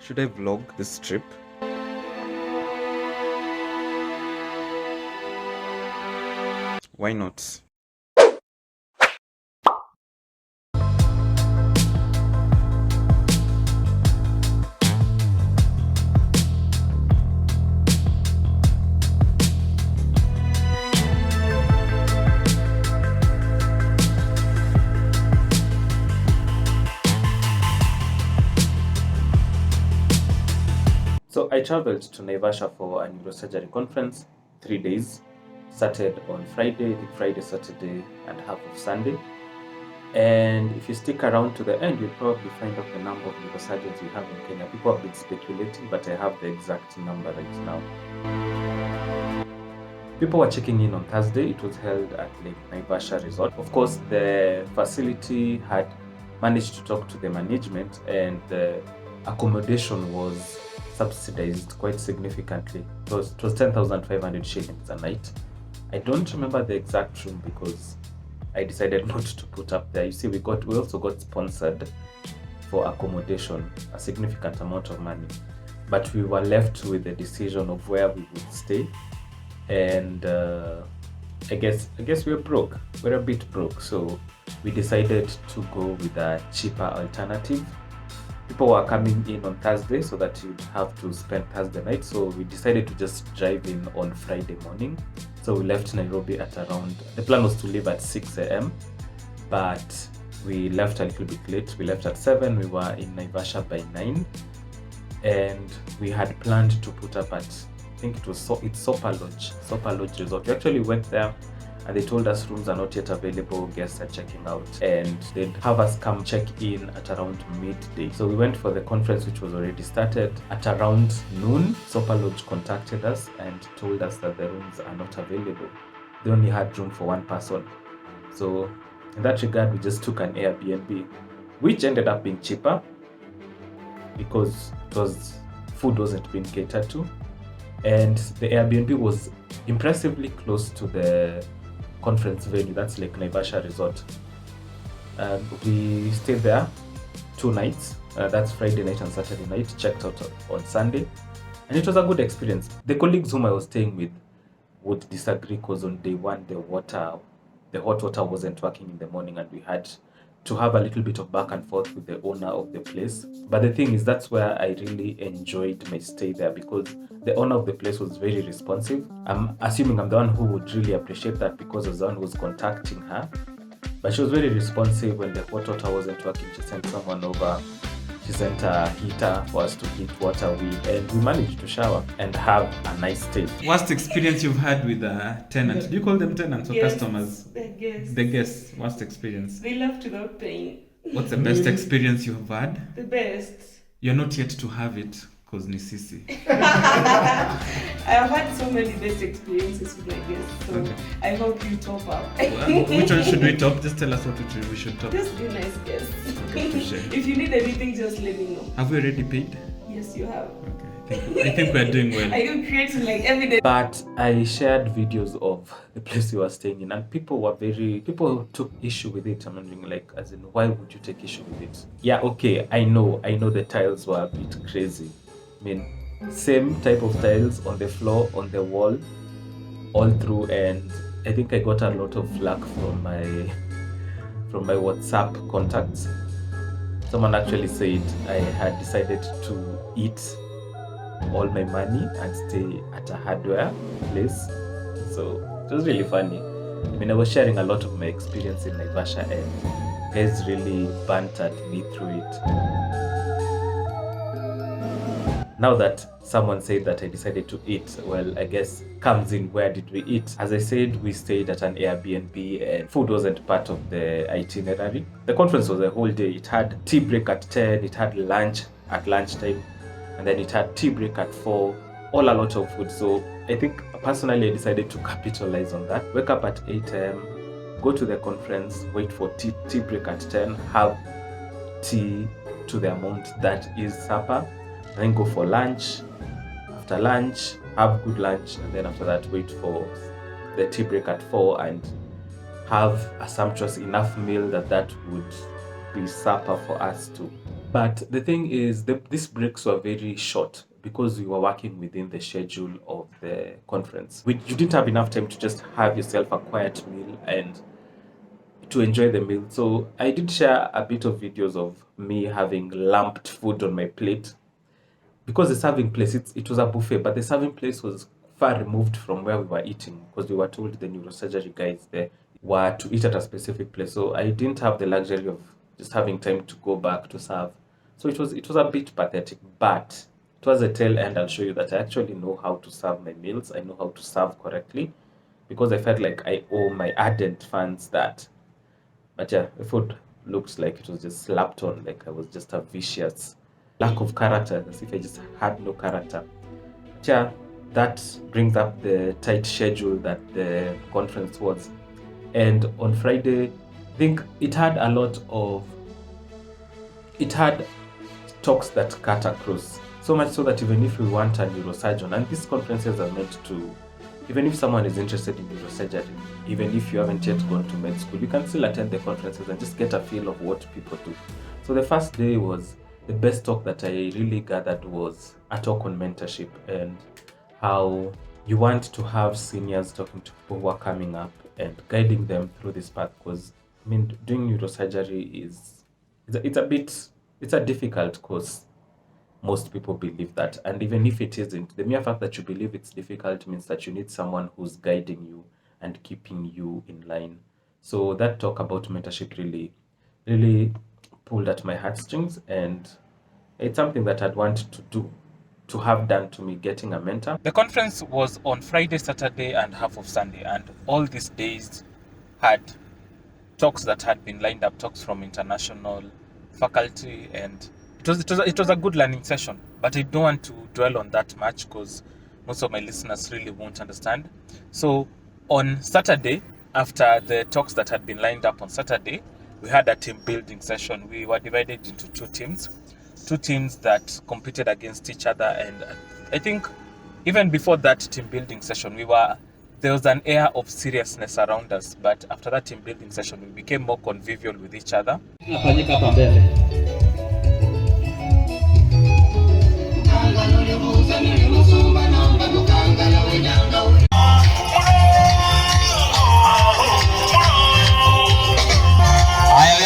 Should I vlog this trip? Why not? So I traveled to Naivasha for a neurosurgery conference, 3 days. Started on Friday, did Friday, Saturday, and half of Sunday. And if you stick around to the end, you'll probably find out the number of neurosurgeons we have in Kenya. People have been speculating, but I have the exact number right now. People were checking in on Thursday. It was held at Lake Naivasha Resort. Of course, the facility had managed to talk to the management, and the accommodation was subsidized quite significantly. It was 10,500 shillings a night. I don't remember the exact room because I decided not to put up there. You see, we also got sponsored for accommodation, a significant amount of money, but we were left with the decision of where we would stay. And I guess we're broke. We're a bit broke, so we decided to go with a cheaper alternative. People were coming in on Thursday, so that you'd have to spend Thursday night. So we decided to just drive in on Friday morning. So we left Nairobi at around, the plan was to leave at 6 a.m. but we left a little bit late. We left at 7, we were in Naivasha by 9. And we had planned to put up at, I think it's Sopa Lodge Resort. We actually went there and they told us rooms are not yet available, guests are checking out, and they'd have us come check in at around midday. So we went for the conference, which was already started. At around noon, Sopa Lodge contacted us and told us that the rooms are not available. They only had room for one person. So in that regard, we just took an Airbnb, which ended up being cheaper because food wasn't being catered to, and the Airbnb was impressively close to the conference venue. That's Lake Naivasha Resort. We stayed there 2 nights. That's Friday night and Saturday night. Checked out on Sunday, and it was a good experience. The colleagues whom I was staying with would disagree because on day one the hot water wasn't working in the morning, and we had to have a little bit of back and forth with the owner of the place. But the thing is, that's where I really enjoyed my stay there, because the owner of the place was very responsive. I'm assuming I'm the one who would really appreciate that because I was the one who was contacting her. But she was very responsive. When the hot water wasn't working, she sent someone over. She sent a heater for us to heat water with, and we managed to shower and have a nice stay. Worst experience you've had with a tenant? Do you call them tenants or customers? The guests. The guests. Worst experience. They left without paying. What's the best experience you've had? The best. You're not yet to have it because ni sisi. I've had so many best experiences with my guests, so Okay. I hope you top up. Which one should we top? Just tell us what we should top. Just be nice guests. Okay, appreciate it. If you need anything, just let me know. Have we already paid? Yes, you have. Okay, I think we're doing well. Are you creating like evidence? But I shared videos of the place we were staying in, and people took issue with it. I'm wondering, like, as in, why would you take issue with it? Yeah, okay, I know the tiles were a bit crazy. I mean, same type of tiles on the floor, on the wall, all through, and I think I got a lot of flack from my WhatsApp contacts. Someone actually said I had decided to eat all my money and stay at a hardware place. So it was really funny. I mean, I was sharing a lot of my experience in Naivasha, and guys really bantered me through it. Now that someone said that I decided to eat, well, I guess comes in, where did we eat? As I said, we stayed at an Airbnb, and food wasn't part of the itinerary. The conference was a whole day. It had tea break at 10, it had lunch at lunchtime, and then it had tea break at 4, all a lot of food. So I think personally I decided to capitalize on that. Wake up at 8 a.m, go to the conference, wait for tea break at 10, have tea to the amount that is supper, and then go for lunch. After lunch, have good lunch, and then after that wait for the tea break at 4 and have a sumptuous enough meal that would be supper for us to But the thing is, these breaks were very short because we were working within the schedule of the conference. You didn't have enough time to just have yourself a quiet meal and to enjoy the meal. So I did share a bit of videos of me having lumped food on my plate because the serving place, it was a buffet, but the serving place was far removed from where we were eating because we were told the neurosurgery guys there were to eat at a specific place. So I didn't have the luxury of just having time to go back to serve. So it was a bit pathetic, but towards the tail end, I'll show you that I actually know how to serve my meals. I know how to serve correctly because I felt like I owe my ardent fans that. But yeah, the food looks like it was just slapped on, like I was just a vicious lack of character, as if I just had no character. But yeah, that brings up the tight schedule that the conference was. And on Friday, I think it had talks that cut across. So much so that even if we want a neurosurgeon, and these conferences are meant to, even if someone is interested in neurosurgery, even if you haven't yet gone to med school, you can still attend the conferences and just get a feel of what people do. So the first day was, the best talk that I really gathered was a talk on mentorship and how you want to have seniors talking to people who are coming up and guiding them through this path. Because I mean, doing neurosurgery it's a difficult course. Most people believe that, and even if it isn't, the mere fact that you believe it's difficult means that you need someone who's guiding you and keeping you in line. So that talk about mentorship really pulled at my heartstrings, and it's something that I'd want to have done to me, getting a mentor. The conference was on Friday, Saturday, and half of Sunday, and all these days had talks that had been lined up, talks from international faculty, and it was a good learning session. But I don't want to dwell on that much because most of my listeners really won't understand. So on Saturday, after the talks that had been lined up on Saturday, we had a team building session. We were divided into two teams that competed against each other, and I think even before that team building session, there was an air of seriousness around us, but after that team building session, we became more convivial with each other. We are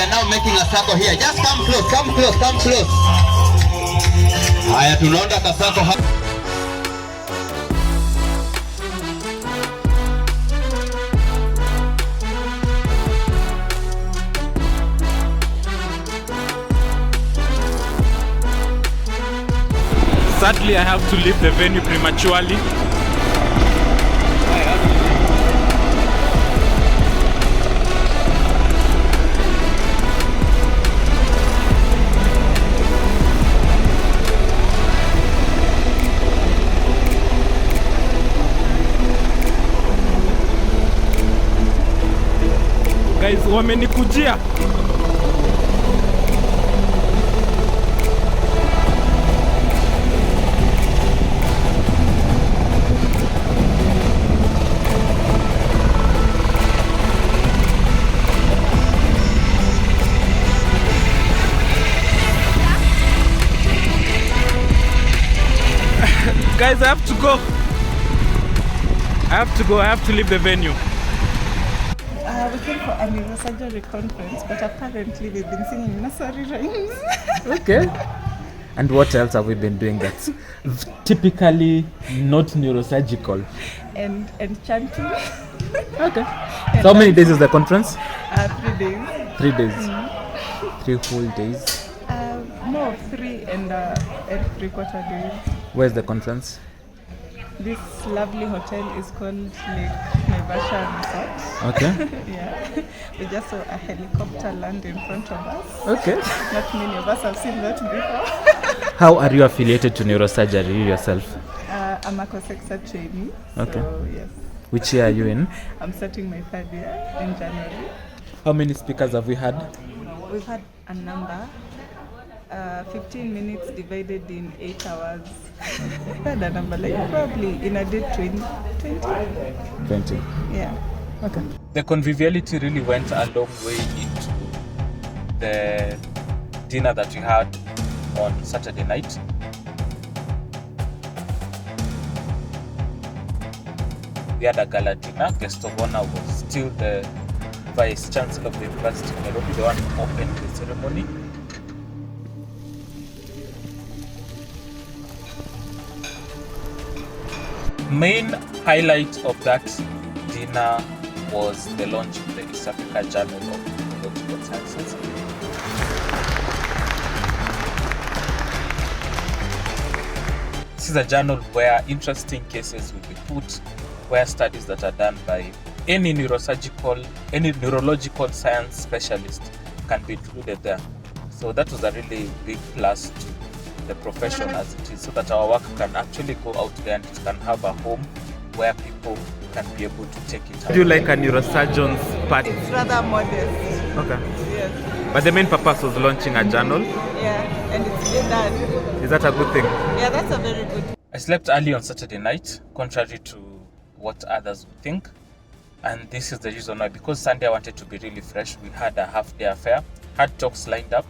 now making a circle here. Just come close. Haya, tunaenda kasako hapa. Sadly, I have to leave the venue prematurely. Guys, wamenikujia. Guys, I have to go. I have to leave the venue. We came for a neurosurgery conference, but apparently we've been singing nursery rhymes. Okay. And what else have we been doing that's typically not neurosurgical? And chanting. Okay. So how many days is the conference? 3 days. 3 days. Mm-hmm. 3 whole days. More 3 and 3/4 days. Where's the conference? This lovely hotel is called Naivasha Resort. Okay. Yeah. We just saw a helicopter land in front of us. Okay. Not many of us have seen that before. How are you affiliated to neurosurgery yourself? I'm a COSEXA trainee. Okay. So, yes. Which year are you in? I'm starting my 3rd year in January. How many speakers have we had? We've had a number. 15 minutes divided in 8 hours. Had a number, like probably in a day 20. 20. Yeah. Okay. The conviviality really went a long way into the dinner that we had on Saturday night. We had a gala dinner. Guest of honor was still the Vice Chancellor of the University of Nairobi, the one who opened the ceremony. Main highlight of that dinner was the launch of the East Africa Journal of Neurological Sciences. This is a journal where interesting cases will be put, where studies that are done by any neurological science specialist can be included there. So that was a really big plus to the profession as it is, so that our work can actually go out there and it can have a home where people can be able to take it out. Do you like a neurosurgeon's party? It's rather modest. Okay. Yes. But the main purpose was launching a journal. Yeah, and it's been done. Is that a good thing? Yeah, that's a very good. I slept early on Saturday night, contrary to what others would think. And this is the reason why, because Sunday I wanted to be really fresh. We had a half-day affair, had talks lined up,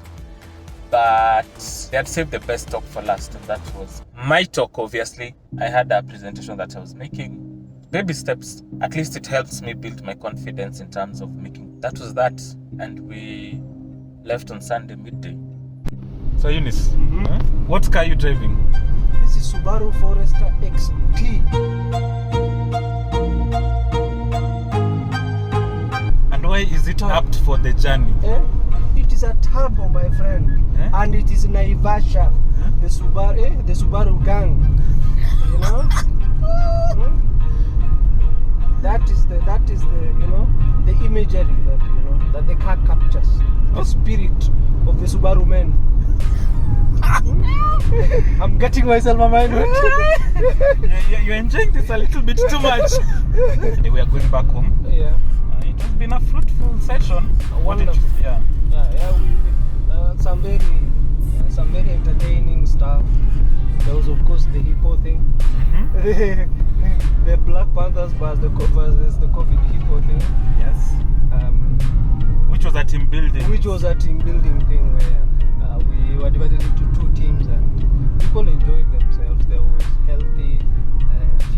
but they had saved the best talk for last, and that was my talk. Obviously, I had a presentation that I was making. Baby steps, at least it helps me build my confidence in terms of making. That was that, and we left on Sunday midday. So Eunice, what car are you driving? This is Subaru Forester XT. And why is it apt for the journey? It is a turbo, my friend, and it is Naivasha, the Subaru gang. You know, that is the the imagery that the car captures, the spirit of the Subaru men. I'm getting myself a mind. You're enjoying this a little bit too much. We are going back home. Yeah. It has been a fruitful session. Wonderful. Yeah. We some very entertaining stuff. There was, of course, the hippo thing. The Black Panthers versus the COVID hippo thing. Yes. Which was a team building. Thing where we were divided into two teams and people enjoyed themselves. There was healthy,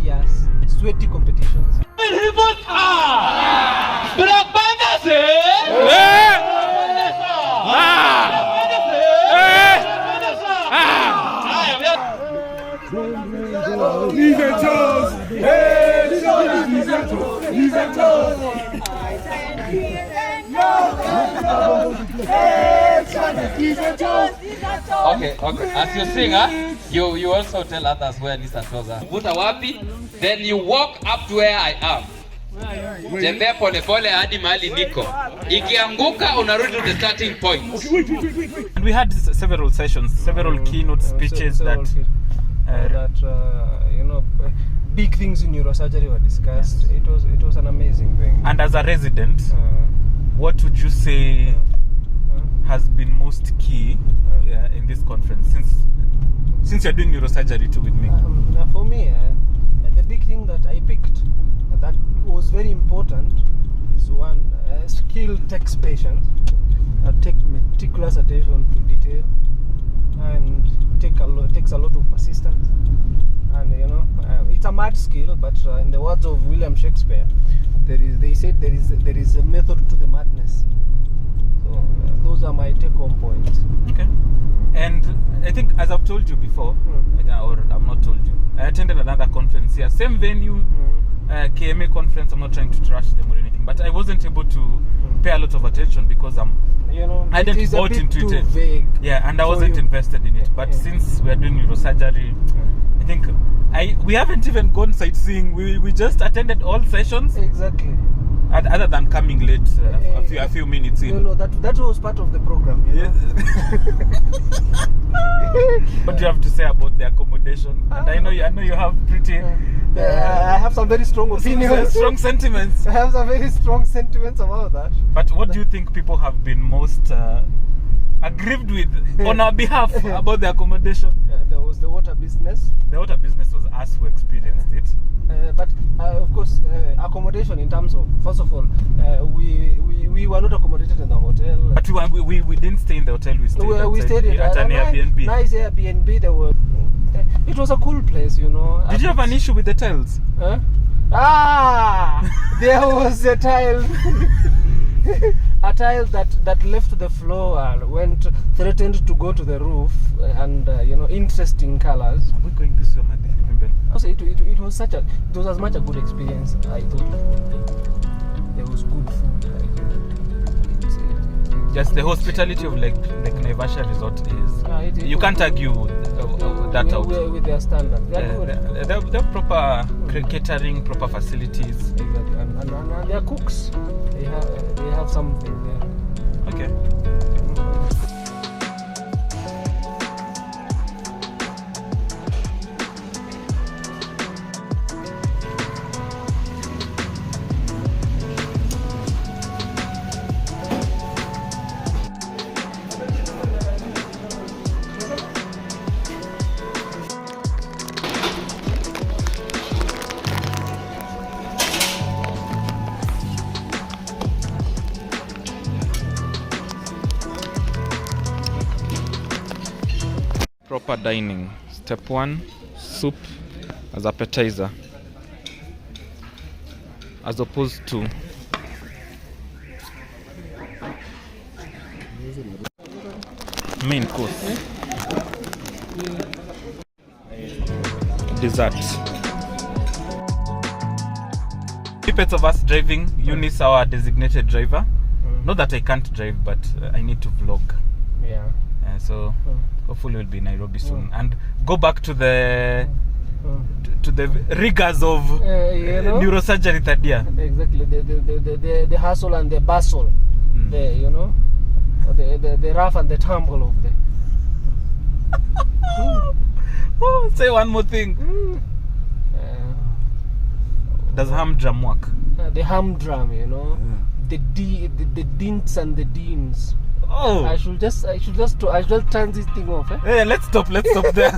fierce, sweaty competitions. Black Panthers, Okay. As you sing, you also tell others where Lisa toes are. Vuta wapi, then you walk up to where I am. Tembea pole pole hadi mahali niko. Ikianguka unarudi to the starting point. And we had several sessions, several keynote speeches big things in neurosurgery were discussed. Yes. It was an amazing thing. And as a resident, what would you say has been most key in this conference since you're doing neurosurgery too with me? For me, the big thing that I picked that was very important is one, skilled text patients take meticulous attention to detail and takes a lot of persistence. And it's a mad skill, but in the words of William Shakespeare, they said there is a method to the madness. So those are my take-home points. Okay. And I think, as I've told you before, or I've not told you, I attended another conference here, same venue, KMA conference. I'm not trying to trash them or anything, but I wasn't able to pay a lot of attention because I didn't bought into it. Vague. Yeah, and I wasn't invested in it. But since we are doing neurosurgery, I think we haven't even gone sightseeing. We just attended all sessions. Exactly. Other than coming late a few minutes in. That was part of the program. What do you have to say about the accommodation? And I know you have pretty. I have some very strong opinions. Strong sentiments. I have some very strong sentiments about that. But what do you think people have been most aggrieved with on our behalf about the accommodation. There was the water business. The water business was us who experienced it. But of course, accommodation in terms of, first of all, we were not accommodated in the hotel. But we didn't stay in the hotel. We stayed at an Airbnb. Nice Airbnb. There were. It was a cool place, you know. Did you have an issue with the tiles? Huh? There was a tile. A tile that left the floor threatened to go to the roof, and you know, interesting colors. Are we going this way, Madi? Also, it was as much a good experience. I thought there was good food. Just the hospitality of like Naivasha Resort is. You can't argue that out. With their standards. They have proper catering, proper facilities. Exactly. And their cooks, they have something there. Okay. Proper dining. Step 1, soup as appetizer, as opposed to main course. Dessert. Snippets of us driving. Eunice, our designated driver. Not that I can't drive, but I need to vlog. Yeah. So hopefully we'll be in Nairobi soon and go back to the rigors of you know? neurosurgery third year. Exactly, the hustle and the bustle, the you know, the rough and the tumble of the. Oh, say one more thing. Does humdrum work? The humdrum, you know, the dints and the deans. Oh, I should just turn this thing off. Hey, let's stop there.